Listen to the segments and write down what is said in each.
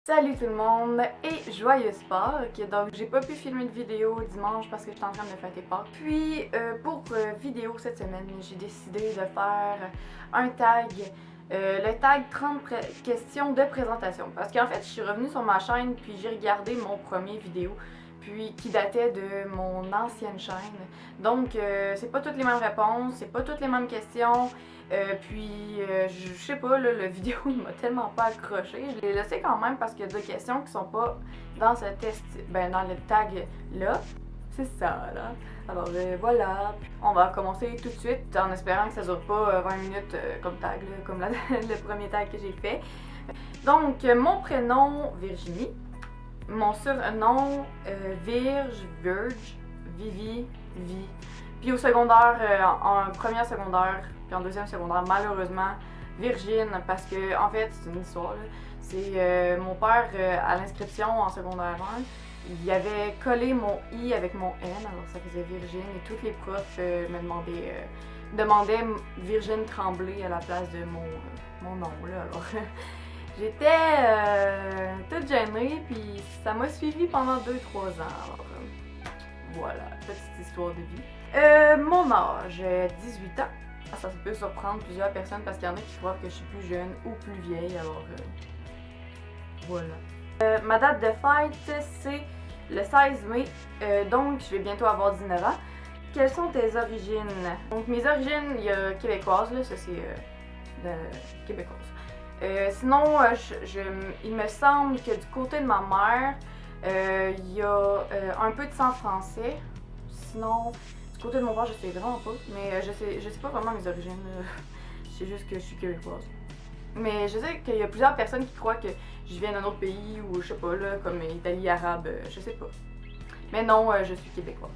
Salut tout le monde et joyeuse Pâques! Donc j'ai pas pu filmer de vidéo dimanche parce que j'étais en train de fêter Pâques. Puis pour vidéo cette semaine, j'ai décidé de faire un tag, le tag 30 questions de présentation. Parce qu'en fait je suis revenue sur ma chaîne puis j'ai regardé mon premier vidéo puis qui datait de mon ancienne chaîne. Donc c'est pas toutes les mêmes réponses, c'est pas toutes les mêmes questions. Je sais pas, là, la vidéo il m'a tellement pas accroché. Je l'ai laissé quand même parce qu'il y a deux questions qui sont pas dans ce test, dans le tag là. C'est ça là. Alors voilà, on va commencer tout de suite en espérant que ça dure pas 20 minutes comme tag, là, comme le premier tag que j'ai fait. Donc mon prénom Virginie, mon surnom Virge, Vivi, Vi. Puis au secondaire, en première secondaire, puis en deuxième secondaire, malheureusement, Virgine, parce que, en fait, c'est une histoire, là. C'est mon père, à l'inscription en secondaire 1, il avait collé mon I avec mon N, alors ça faisait Virgine, et tous les profs me demandaient Virgine Tremblay à la place de mon nom, là, alors... J'étais toute gênée, puis ça m'a suivi pendant 2-3 ans, alors voilà, petite histoire de vie. Mon âge, 18 ans. Ça peut surprendre plusieurs personnes parce qu'il y en a qui croient que je suis plus jeune ou plus vieille, alors voilà. Ma date de fête, c'est le 16 mai, donc je vais bientôt avoir 19 ans. Quelles sont tes origines? Donc mes origines, il y a québécoise, là, ça c'est québécoise. Sinon, il me semble que du côté de ma mère, il y a un peu de sang français. Sinon, du côté de mon père, je sais vraiment pas. Mais je sais pas vraiment mes origines. Je sais juste que je suis québécoise. Mais je sais qu'il y a plusieurs personnes qui croient que je viens d'un autre pays ou je sais pas, là, comme Italie, arabe, je sais pas. Mais non, je suis québécoise.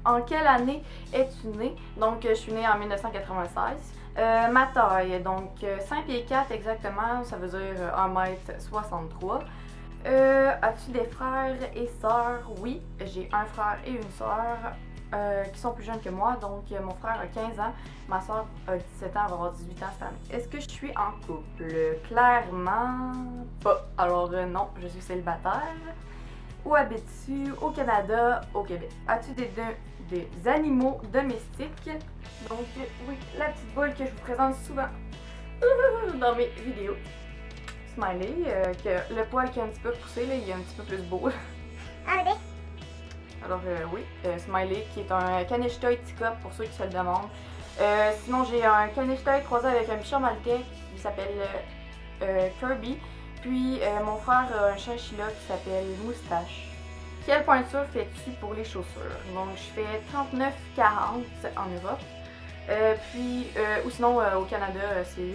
En quelle année es-tu née? Donc, je suis née en 1996. Ma taille, donc 5 pieds 4 exactement, ça veut dire 1m63. As-tu des frères et sœurs? Oui, j'ai un frère et une sœur qui sont plus jeunes que moi. Donc mon frère a 15 ans, ma sœur a 17 ans, elle va avoir 18 ans cette année. Est-ce que je suis en couple? Clairement pas. Alors non, je suis célibataire. Où habites-tu? Au Canada, au Québec. As-tu des animaux domestiques? Donc oui, la petite boule que je vous présente souvent dans mes vidéos. Smiley, que le poil qui est un petit peu poussé, là, il est un petit peu plus beau. Ah, bébé? Alors oui, Smiley qui est un caniche toy teacup pour ceux qui se le demandent. Sinon j'ai un caniche toy croisé avec un bichon maltais qui s'appelle Kirby. Puis mon frère a un chinchilla qui s'appelle Moustache. Quelle pointure fais-tu pour les chaussures? Donc je fais 39,40 en Europe. Ou sinon au Canada c'est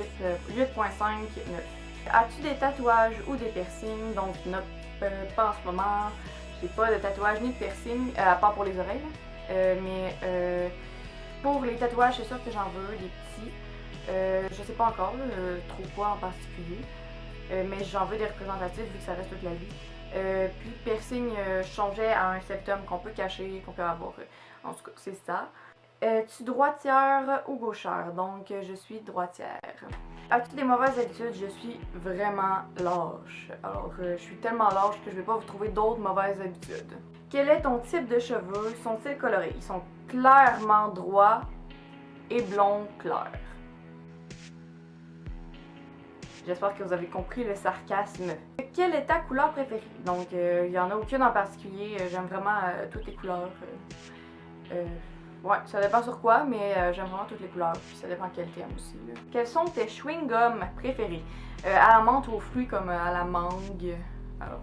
8,5, 9. As-tu des tatouages ou des piercings? Donc non, pas en ce moment. J'ai pas de tatouage ni de piercing, à part pour les oreilles. Pour les tatouages, c'est sûr que j'en veux des petits. Je sais pas encore trop quoi en particulier. Mais j'en veux des représentatifs vu que ça reste toute la vie. Puis piercing, je songeais à un septum qu'on peut cacher, qu'on peut avoir. En tout cas, c'est ça. Es-tu droitière ou gauchère? Donc, je suis droitière. As-tu des mauvaises habitudes? Je suis vraiment lâche. Alors, je suis tellement lâche que je vais pas vous trouver d'autres mauvaises habitudes. Quel est ton type de cheveux? Sont-ils colorés? Ils sont clairement droits et blonds clairs. J'espère que vous avez compris le sarcasme. Quelle est ta couleur préférée? Donc, il n'y en a aucune en particulier. J'aime vraiment toutes les couleurs. Ouais, ça dépend sur quoi, mais j'aime vraiment toutes les couleurs, puis ça dépend quel thème aussi. Là. Quels sont tes chewing-gums préférés? À la menthe ou aux fruits comme à la mangue. Alors,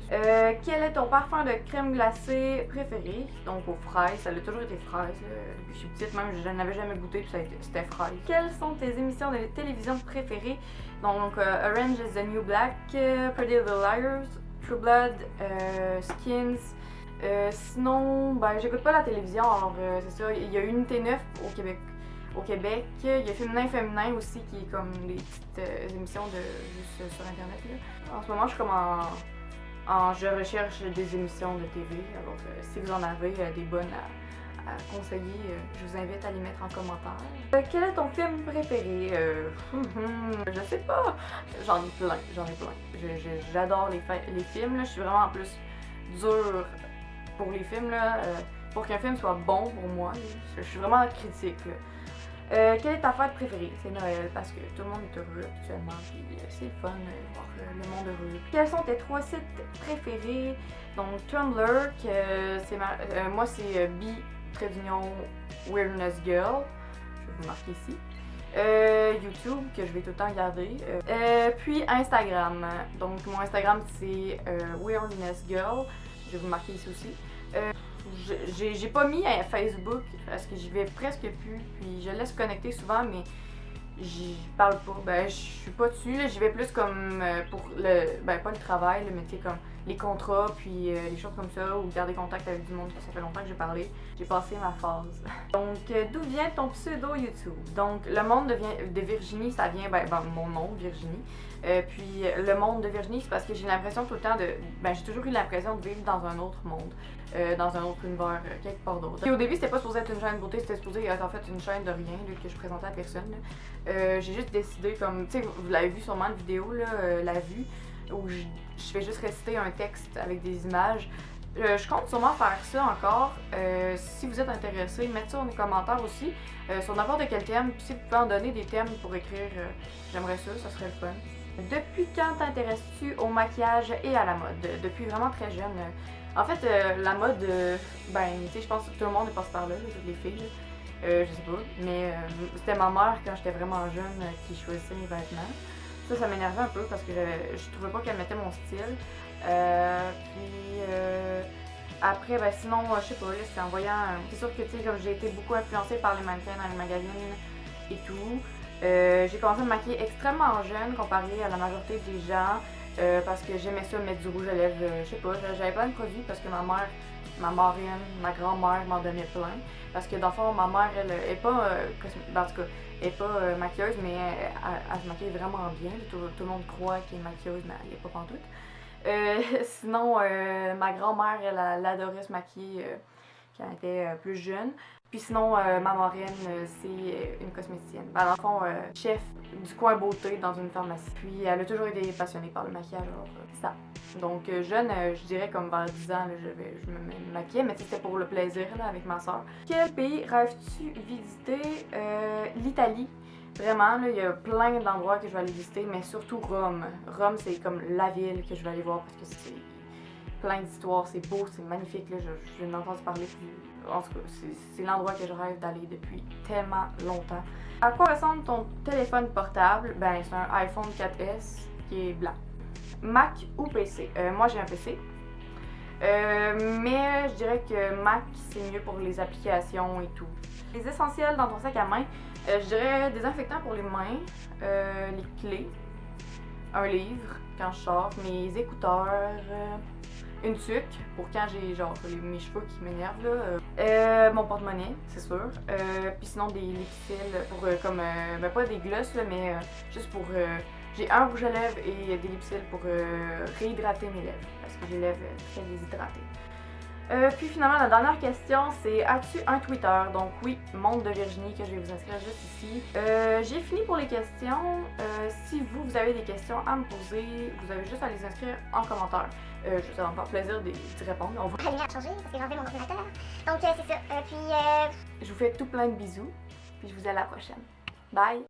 quel est ton parfum de crème glacée préféré? Donc aux fraises, ça a toujours été fraises. Depuis que je suis petite, même je n'avais jamais goûté, puis c'était fraises. Quelles sont tes émissions de télévision préférées? Donc Orange is the New Black, Pretty Little Liars, True Blood, Skins. Sinon, j'écoute pas la télévision, alors c'est ça, il y a Unité 9 au Québec. Il y a Féminin aussi qui est comme des petites émissions juste sur internet là. En ce moment je suis comme je recherche des émissions de TV, alors si vous en avez des bonnes à conseiller, je vous invite à les mettre en commentaire. Quel est ton film préféré? Je sais pas. J'en ai plein. J'adore les films, là. Je suis vraiment en plus dure pour les films, là. Pour qu'un film soit bon pour moi, je suis vraiment critique, là. Quelle est ta fête préférée? C'est Noël, parce que tout le monde est heureux actuellement, puis c'est le fun de voir le monde heureux. Quels sont tes 3 sites préférés? Donc Tumblr, moi c'est B-Weirdness Girl, je vais vous marquer ici. YouTube, que je vais tout le temps garder. Puis Instagram, donc mon Instagram c'est Weirdness Girl, je vais vous marquer ici aussi. J'ai pas mis à Facebook parce que j'y vais presque plus, puis je laisse connecter souvent, mais j'y parle pas. Ben, je suis pas dessus, j'y vais plus comme pour le. Ben, pas le travail, là, mais tu sais, comme les contrats, puis les choses comme ça, ou garder contact avec du monde, que ça fait longtemps que j'ai parlé. J'ai passé ma phase. Donc, d'où vient ton pseudo YouTube? Donc, le monde de Virginie, ça vient, mon nom, Virginie. Puis, le monde de Virginie, c'est parce que j'ai l'impression tout le temps de. Ben, j'ai toujours eu l'impression de vivre dans un autre monde. Dans un autre univers, quelque part d'autre. Puis au début, c'était pas supposé être une chaîne de beauté, c'était supposé être en fait une chaîne de rien là, que je présentais à personne. J'ai juste décidé, comme, tu sais, vous l'avez vu sûrement la vidéo, là, la vue, où je fais juste réciter un texte avec des images. Je compte sûrement faire ça encore. Si vous êtes intéressé, mettez ça dans les commentaires aussi, sur n'importe quel thème. Puis si vous pouvez en donner des thèmes pour écrire, j'aimerais ça serait le fun. Depuis quand t'intéresses-tu au maquillage et à la mode? Depuis vraiment très jeune. En fait, la mode, tu sais, je pense que tout le monde est passé par là, toutes les filles. Je sais pas, mais c'était ma mère quand j'étais vraiment jeune qui choisissait mes vêtements. Ça m'énervait un peu parce que je trouvais pas qu'elle mettait mon style. Après, sinon, je sais pas, là, c'est en voyant. C'est sûr que, tu sais, comme j'ai été beaucoup influencée par les mannequins dans les magazines et tout. J'ai commencé à me maquiller extrêmement jeune comparé à la majorité des gens. Parce que j'aimais ça mettre du rouge à lèvres, je sais pas, j'avais plein de produits parce que ma mère, ma marraine, ma grand-mère m'en donnait plein. Parce que dans le fond, ma mère, elle est pas, en tout cas, elle est pas maquilleuse, mais elle se maquille vraiment bien. Tout le monde croit qu'elle est maquilleuse, mais elle l'est pas pantoute. Sinon, ma grand-mère, elle adorait se maquiller quand elle était plus jeune. Puis sinon, ma marraine, c'est une cosméticienne. Dans le fond, chef du coin beauté dans une pharmacie. Puis elle a toujours été passionnée par le maquillage, alors ça. Donc jeune, je dirais comme vers 10 ans, là, je me maquillais, mais c'était pour le plaisir là, avec ma soeur. Quel pays rêves-tu visiter? L'Italie. Vraiment, là, il y a plein d'endroits que je vais aller visiter, mais surtout Rome. Rome, c'est comme la ville que je vais aller voir parce que c'est plein d'histoires, c'est beau, c'est magnifique. Là, je n'ai entendu parler plus. En tout cas, c'est l'endroit que je rêve d'aller depuis tellement longtemps. À quoi ressemble ton téléphone portable? Ben, c'est un iPhone 4S qui est blanc. Mac ou PC? Moi, j'ai un PC. Mais je dirais que Mac, c'est mieux pour les applications et tout. Les essentiels dans ton sac à main, je dirais désinfectant pour les mains, les clés, un livre quand je sors, mes écouteurs, une tuque pour quand j'ai genre mes cheveux qui m'énervent là, mon porte-monnaie, c'est sûr. Puis sinon des lipicils pour comme pas des glosses là, mais juste pour j'ai un rouge à lèvres et des lipicils pour réhydrater mes lèvres parce que j'ai les lèvres très déshydratées. Puis finalement la dernière question c'est as-tu un Twitter? Donc oui, Monde de Virginie que je vais vous inscrire juste ici. J'ai fini pour les questions. Si vous avez des questions à me poser, vous avez juste à les inscrire en commentaire. Ça va me faire plaisir d'y répondre. On va... La lumière a changé parce que j'ai enlevé mon ordinateur. Donc c'est ça. Je vous fais tout plein de bisous. Puis je vous dis à la prochaine. Bye!